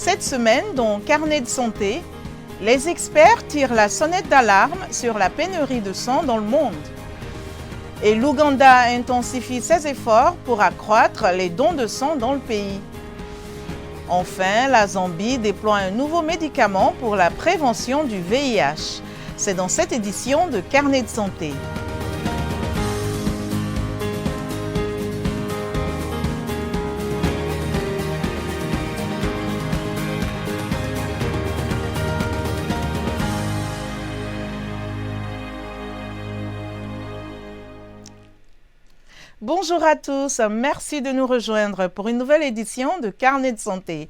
Cette semaine, dans Carnet de santé, les experts tirent la sonnette d'alarme sur la pénurie de sang dans le monde. Et l'Ouganda intensifie ses efforts pour accroître les dons de sang dans le pays. Enfin, la Zambie déploie un nouveau médicament pour la prévention du VIH. C'est dans cette édition de Carnet de santé. Bonjour à tous, merci de nous rejoindre pour une nouvelle édition de Carnet de santé.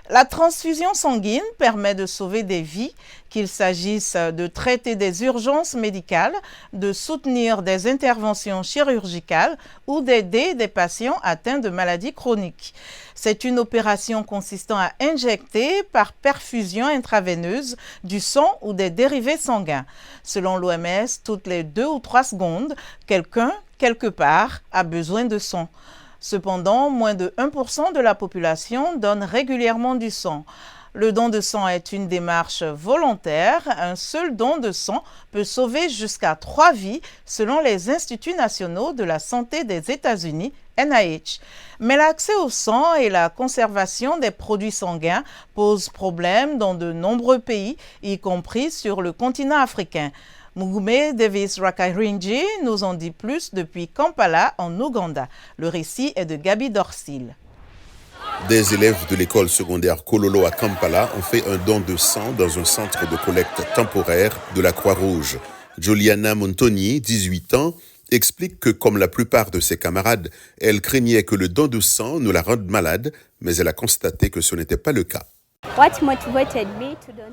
La transfusion sanguine permet de sauver des vies, qu'il s'agisse de traiter des urgences médicales, de soutenir des interventions chirurgicales ou d'aider des patients atteints de maladies chroniques. C'est une opération consistant à injecter par perfusion intraveineuse du sang ou des dérivés sanguins. Selon l'OMS, toutes les 2 ou 3 secondes, quelqu'un, quelque part, a besoin de sang. Cependant, moins de 1% de la population donne régulièrement du sang. Le don de sang est une démarche volontaire. Un seul don de sang peut sauver jusqu'à 3 vies selon les Instituts nationaux de la santé des États-Unis, NIH. Mais l'accès au sang et la conservation des produits sanguins posent problème dans de nombreux pays, y compris sur le continent africain. Mugume Davis Rakarinji nous en dit plus depuis Kampala, en Ouganda. Le récit est de Gabi Dorsil. Des élèves de l'école secondaire Kololo à Kampala ont fait un don de sang dans un centre de collecte temporaire de la Croix-Rouge. Juliana Montoni, 18 ans, explique que, comme la plupart de ses camarades, elle craignait que le don de sang ne la rende malade, mais elle a constaté que ce n'était pas le cas.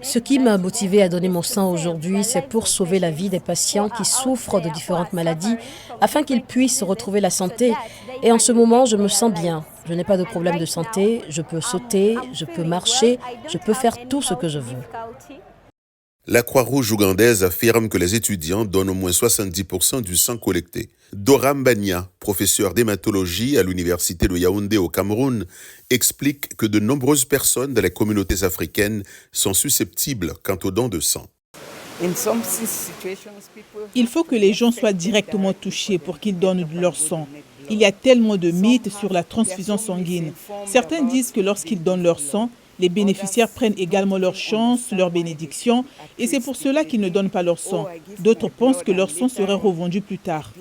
Ce qui m'a motivée à donner mon sang aujourd'hui, c'est pour sauver la vie des patients qui souffrent de différentes maladies, afin qu'ils puissent retrouver la santé. Et en ce moment, je me sens bien. Je n'ai pas de problème de santé, je peux sauter, je peux marcher, je peux faire tout ce que je veux. La Croix-Rouge ougandaise affirme que les étudiants donnent au moins 70% du sang collecté. Doram Bania, professeur d'hématologie à l'université de Yaoundé au Cameroun, explique que de nombreuses personnes dans les communautés africaines sont susceptibles quant au don de sang. Il faut que les gens soient directement touchés pour qu'ils donnent de leur sang. Il y a tellement de mythes sur la transfusion sanguine. Certains disent que lorsqu'ils donnent leur sang, les bénéficiaires prennent également leur chance, leur bénédiction, et c'est pour cela qu'ils ne donnent pas leur sang. D'autres pensent que leur sang serait revendu plus tard.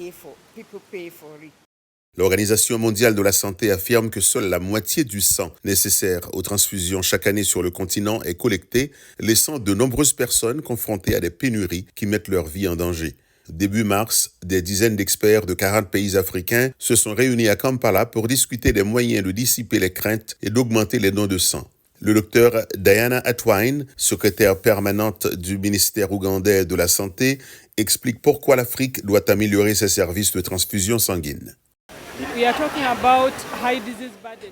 L'Organisation mondiale de la santé affirme que seule la moitié du sang nécessaire aux transfusions chaque année sur le continent est collecté, laissant de nombreuses personnes confrontées à des pénuries qui mettent leur vie en danger. Début mars, des dizaines d'experts de 40 pays africains se sont réunis à Kampala pour discuter des moyens de dissiper les craintes et d'augmenter les dons de sang. Le docteur Diana Atwine, secrétaire permanente du ministère ougandais de la Santé, explique pourquoi l'Afrique doit améliorer ses services de transfusion sanguine.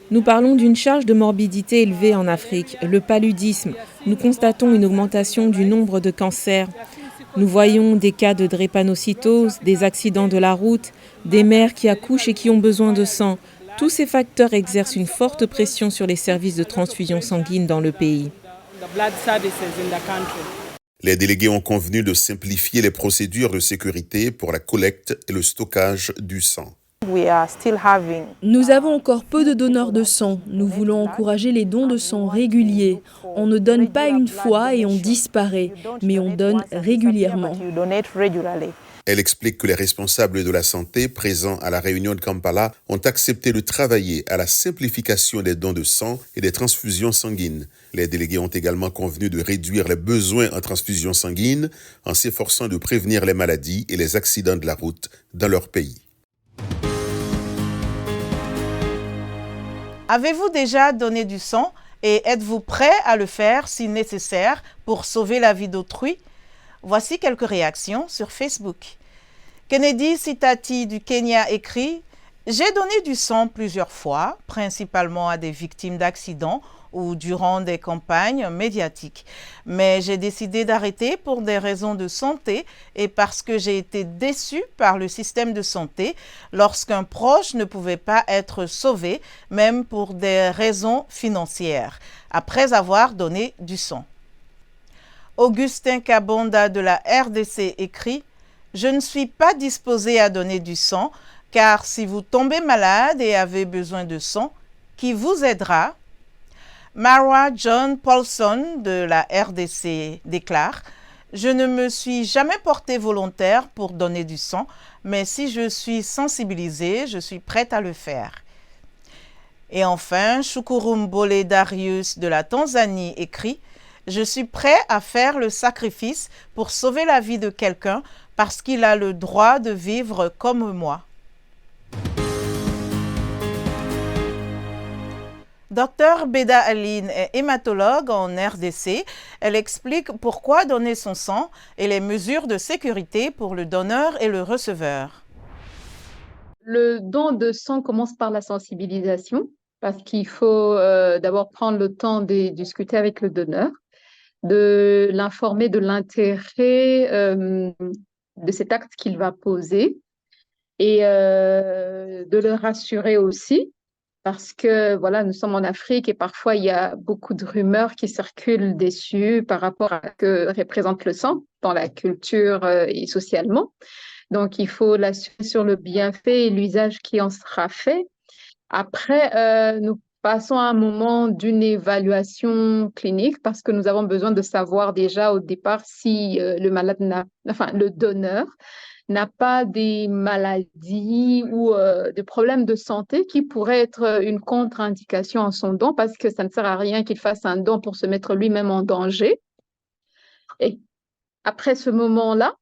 Nous parlons d'une charge de morbidité élevée en Afrique, le paludisme. Nous constatons une augmentation du nombre de cancers. Nous voyons des cas de drépanocytose, des accidents de la route, des mères qui accouchent et qui ont besoin de sang. Tous ces facteurs exercent une forte pression sur les services de transfusion sanguine dans le pays. Les délégués ont convenu de simplifier les procédures de sécurité pour la collecte et le stockage du sang. Nous avons encore peu de donneurs de sang. Nous voulons encourager les dons de sang réguliers. On ne donne pas une fois et on disparaît, mais on donne régulièrement. Elle explique que les responsables de la santé présents à la réunion de Kampala ont accepté de travailler à la simplification des dons de sang et des transfusions sanguines. Les délégués ont également convenu de réduire les besoins en transfusion sanguine en s'efforçant de prévenir les maladies et les accidents de la route dans leur pays. Avez-vous déjà donné du sang et êtes-vous prêt à le faire si nécessaire pour sauver la vie d'autrui? Voici quelques réactions sur Facebook. Kennedy Sitati du Kenya écrit « J'ai donné du sang plusieurs fois, principalement à des victimes d'accidents ou durant des campagnes médiatiques. Mais j'ai décidé d'arrêter pour des raisons de santé et parce que j'ai été déçue par le système de santé lorsqu'un proche ne pouvait pas être sauvé, même pour des raisons financières, après avoir donné du sang. Augustin Kabonda de la RDC écrit « Je ne suis pas disposé à donner du sang, car si vous tombez malade et avez besoin de sang, qui vous aidera ?» Mara John Paulson de la RDC déclare « Je ne me suis jamais porté volontaire pour donner du sang, mais si je suis sensibilisée, je suis prête à le faire. » Et enfin, Shukuru Darius de la Tanzanie écrit « Je suis prêt à faire le sacrifice pour sauver la vie de quelqu'un parce qu'il a le droit de vivre comme moi. » Dr Beda Aline est hématologue en RDC. Elle explique pourquoi donner son sang et les mesures de sécurité pour le donneur et le receveur. Le don de sang commence par la sensibilisation parce qu'il faut d'abord prendre le temps de discuter avec le donneur, de l'informer de l'intérêt de cet acte qu'il va poser et de le rassurer aussi parce que voilà, nous sommes en Afrique et parfois il y a beaucoup de rumeurs qui circulent dessus par rapport à ce que représente le sang dans la culture et socialement. Donc, il faut l'assurer sur le bienfait et l'usage qui en sera fait. Après, nous passons à un moment d'une évaluation clinique parce que nous avons besoin de savoir déjà au départ si le donneur n'a pas des maladies ou des problèmes de santé qui pourraient être une contre-indication en son don parce que ça ne sert à rien qu'il fasse un don pour se mettre lui-même en danger. Et après ce moment-là,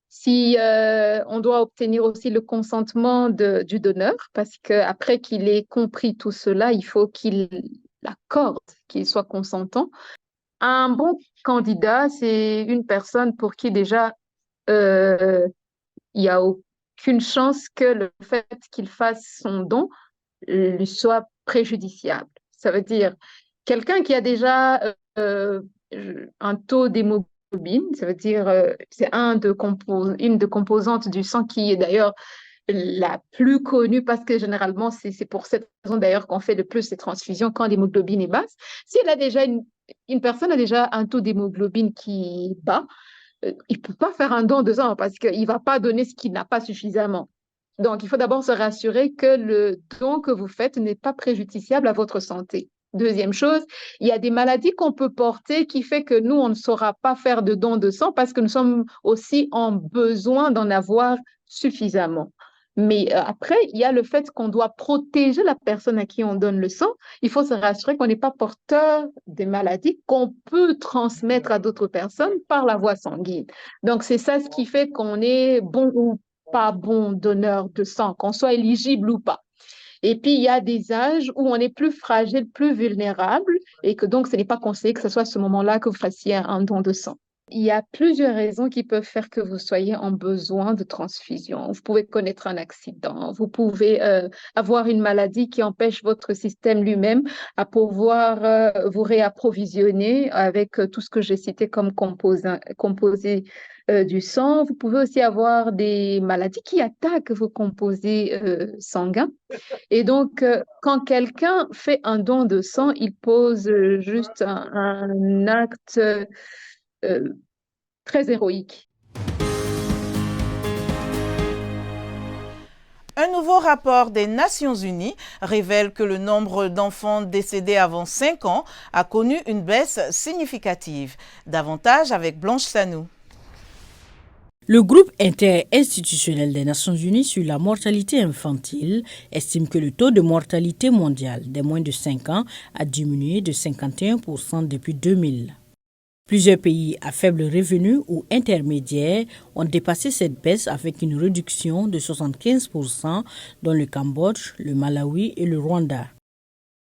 si on doit obtenir aussi le consentement du donneur, parce qu'après qu'il ait compris tout cela, il faut qu'il l'accorde, qu'il soit consentant. Un bon candidat, c'est une personne pour qui déjà il n'y a aucune chance que le fait qu'il fasse son don lui soit préjudiciable. Ça veut dire quelqu'un qui a déjà un taux d'hémoglobine, ça veut dire c'est une des composantes du sang qui est d'ailleurs la plus connue parce que généralement c'est pour cette raison d'ailleurs qu'on fait le plus ces transfusions quand l'hémoglobine est basse. Si une personne a déjà un taux d'hémoglobine qui est bas, il ne peut pas faire un don de sang parce qu'il ne va pas donner ce qu'il n'a pas suffisamment. Donc il faut d'abord se rassurer que le don que vous faites n'est pas préjudiciable à votre santé. Deuxième chose, il y a des maladies qu'on peut porter qui fait que nous, on ne saura pas faire de don de sang parce que nous sommes aussi en besoin d'en avoir suffisamment. Mais après, il y a le fait qu'on doit protéger la personne à qui on donne le sang. Il faut se rassurer qu'on n'est pas porteur des maladies qu'on peut transmettre à d'autres personnes par la voie sanguine. Donc, c'est ça ce qui fait qu'on est bon ou pas bon donneur de sang, qu'on soit éligible ou pas. Et puis, il y a des âges où on est plus fragile, plus vulnérable, et que donc, ce n'est pas conseillé que ce soit à ce moment-là que vous fassiez un don de sang. Il y a plusieurs raisons qui peuvent faire que vous soyez en besoin de transfusion. Vous pouvez connaître un accident, vous pouvez avoir une maladie qui empêche votre système lui-même à pouvoir vous réapprovisionner avec tout ce que j'ai cité comme composé du sang. Vous pouvez aussi avoir des maladies qui attaquent vos composés sanguins. Et donc, quand quelqu'un fait un don de sang, il pose juste un acte très héroïque. Un nouveau rapport des Nations Unies révèle que le nombre d'enfants décédés avant 5 ans a connu une baisse significative. Davantage avec Blanche Sanou. Le groupe interinstitutionnel des Nations Unies sur la mortalité infantile estime que le taux de mortalité mondial des moins de 5 ans a diminué de 51% depuis 2000. Plusieurs pays à faible revenu ou intermédiaire ont dépassé cette baisse avec une réduction de 75% dans le Cambodge, le Malawi et le Rwanda.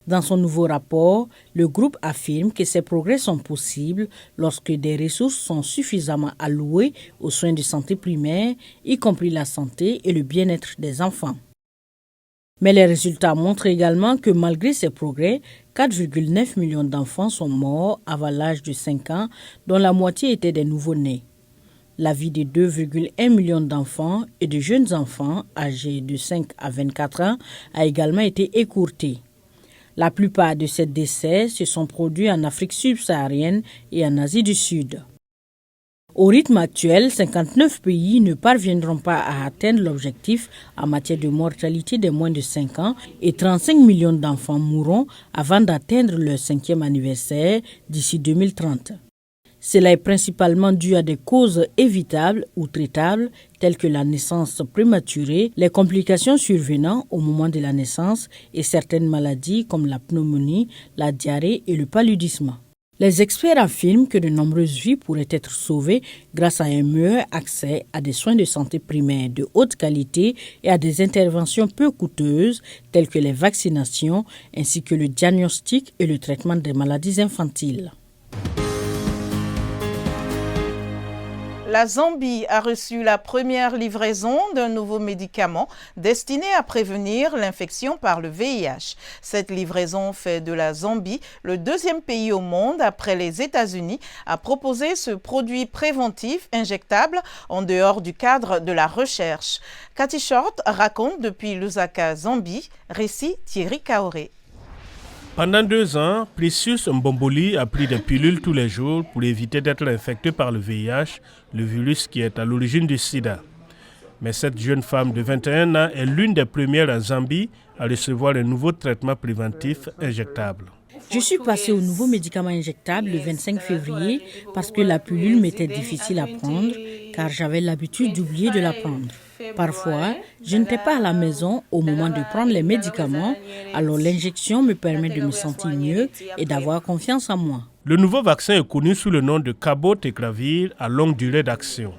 Dans son nouveau rapport, le groupe affirme que ces progrès sont possibles lorsque des ressources sont suffisamment allouées aux soins de santé primaires, y compris la santé et le bien-être des enfants. Mais les résultats montrent également que malgré ces progrès, 4,9 millions d'enfants sont morts avant l'âge de 5 ans, dont la moitié étaient des nouveau-nés. La vie de 2,1 millions d'enfants et de jeunes enfants âgés de 5 à 24 ans a également été écourtée. La plupart de ces décès se sont produits en Afrique subsaharienne et en Asie du Sud. Au rythme actuel, 59 pays ne parviendront pas à atteindre l'objectif en matière de mortalité des moins de 5 ans et 35 millions d'enfants mourront avant d'atteindre leur 5e anniversaire d'ici 2030. Cela est principalement dû à des causes évitables ou traitables telles que la naissance prématurée, les complications survenant au moment de la naissance et certaines maladies comme la pneumonie, la diarrhée et le paludisme. Les experts affirment que de nombreuses vies pourraient être sauvées grâce à un meilleur accès à des soins de santé primaires de haute qualité et à des interventions peu coûteuses telles que les vaccinations ainsi que le diagnostic et le traitement des maladies infantiles. La Zambie a reçu la première livraison d'un nouveau médicament destiné à prévenir l'infection par le VIH. Cette livraison fait de la Zambie le deuxième pays au monde après les États-Unis à proposer ce produit préventif injectable en dehors du cadre de la recherche. Cathy Short raconte depuis Lusaka, Zambie, récit Thierry Kaoré. Pendant 2 ans, Precious Mbomboli a pris des pilules tous les jours pour éviter d'être infecté par le VIH, le virus qui est à l'origine du sida. Mais cette jeune femme de 21 ans est l'une des premières en Zambie à recevoir un nouveau traitement préventif injectable. Je suis passée au nouveau médicament injectable le 25 février parce que la pilule m'était difficile à prendre car j'avais l'habitude d'oublier de la prendre. Parfois, je n'étais pas à la maison au moment de prendre les médicaments, alors l'injection me permet de me sentir mieux et d'avoir confiance en moi. Le nouveau vaccin est connu sous le nom de Cabotegravir à longue durée d'action.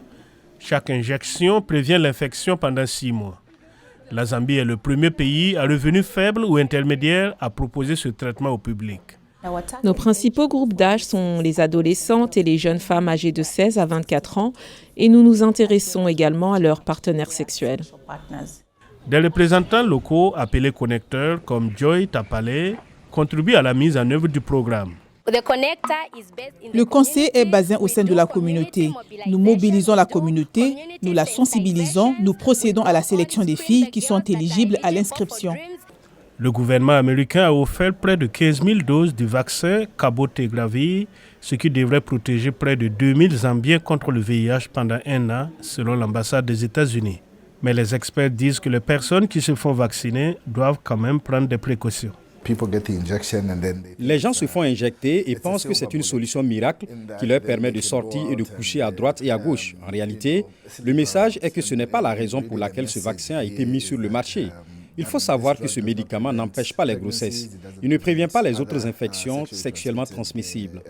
Chaque injection prévient l'infection pendant 6 mois. La Zambie est le premier pays à revenu faible ou intermédiaire à proposer ce traitement au public. Nos principaux groupes d'âge sont les adolescentes et les jeunes femmes âgées de 16 à 24 ans et nous nous intéressons également à leurs partenaires sexuels. Des représentants locaux appelés connecteurs comme Joy Tapale contribuent à la mise en œuvre du programme. Le conseil est basé au sein de la communauté. Nous mobilisons la communauté, nous la sensibilisons, nous procédons à la sélection des filles qui sont éligibles à l'inscription. Le gouvernement américain a offert près de 15 000 doses du vaccin Cabotegravir, ce qui devrait protéger près de 2000 Zambiens contre le VIH pendant 1 an, selon l'ambassade des États-Unis. Mais les experts disent que les personnes qui se font vacciner doivent quand même prendre des précautions. Les gens se font injecter et pensent que c'est une solution miracle qui leur permet de sortir et de coucher à droite et à gauche. En réalité, le message est que ce n'est pas la raison pour laquelle ce vaccin a été mis sur le marché. Il faut savoir que ce médicament n'empêche pas les grossesses. Il ne prévient pas les autres infections sexuellement transmissibles.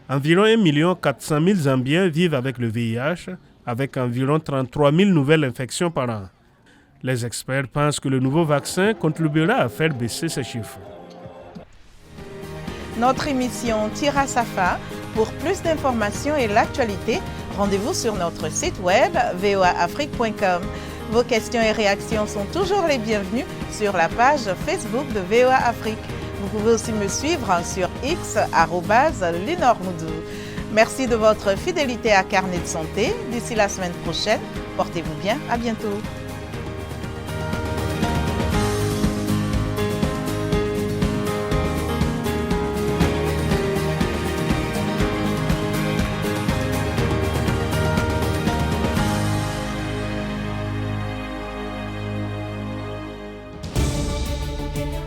Environ 1 400 000 Zambiens vivent avec le VIH, avec environ 33 000 nouvelles infections par an. Les experts pensent que le nouveau vaccin contribuera à faire baisser ces chiffres. Notre émission tire à sa fin. Pour plus d'informations et l'actualité, rendez-vous sur notre site web voaafrique.com. Vos questions et réactions sont toujours les bienvenues sur la page Facebook de VOA Afrique. Vous pouvez aussi me suivre sur X @LenorMoudou. Merci de votre fidélité à Carnet de Santé. D'ici la semaine prochaine, portez-vous bien. À bientôt.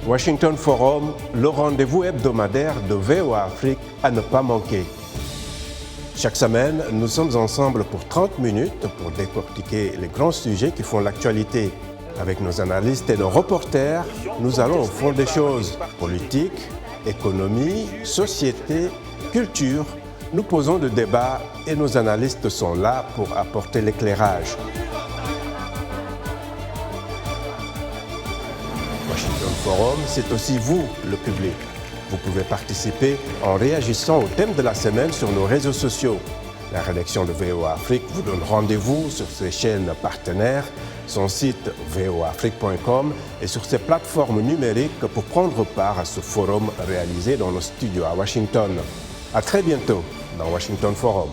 Washington Forum, le rendez-vous hebdomadaire de VOA Afrique à ne pas manquer. Chaque semaine, nous sommes ensemble pour 30 minutes pour décortiquer les grands sujets qui font l'actualité. Avec nos analystes et nos reporters, nous allons au fond des choses. Politique, économie, société, culture. Nous posons le débat et nos analystes sont là pour apporter l'éclairage. Washington Forum, c'est aussi vous, le public. Vous pouvez participer en réagissant au thème de la semaine sur nos réseaux sociaux. La rédaction de VOA Afrique vous donne rendez-vous sur ses chaînes partenaires, son site voaafrique.com et sur ses plateformes numériques pour prendre part à ce forum réalisé dans nos studios à Washington. À très bientôt dans Washington Forum.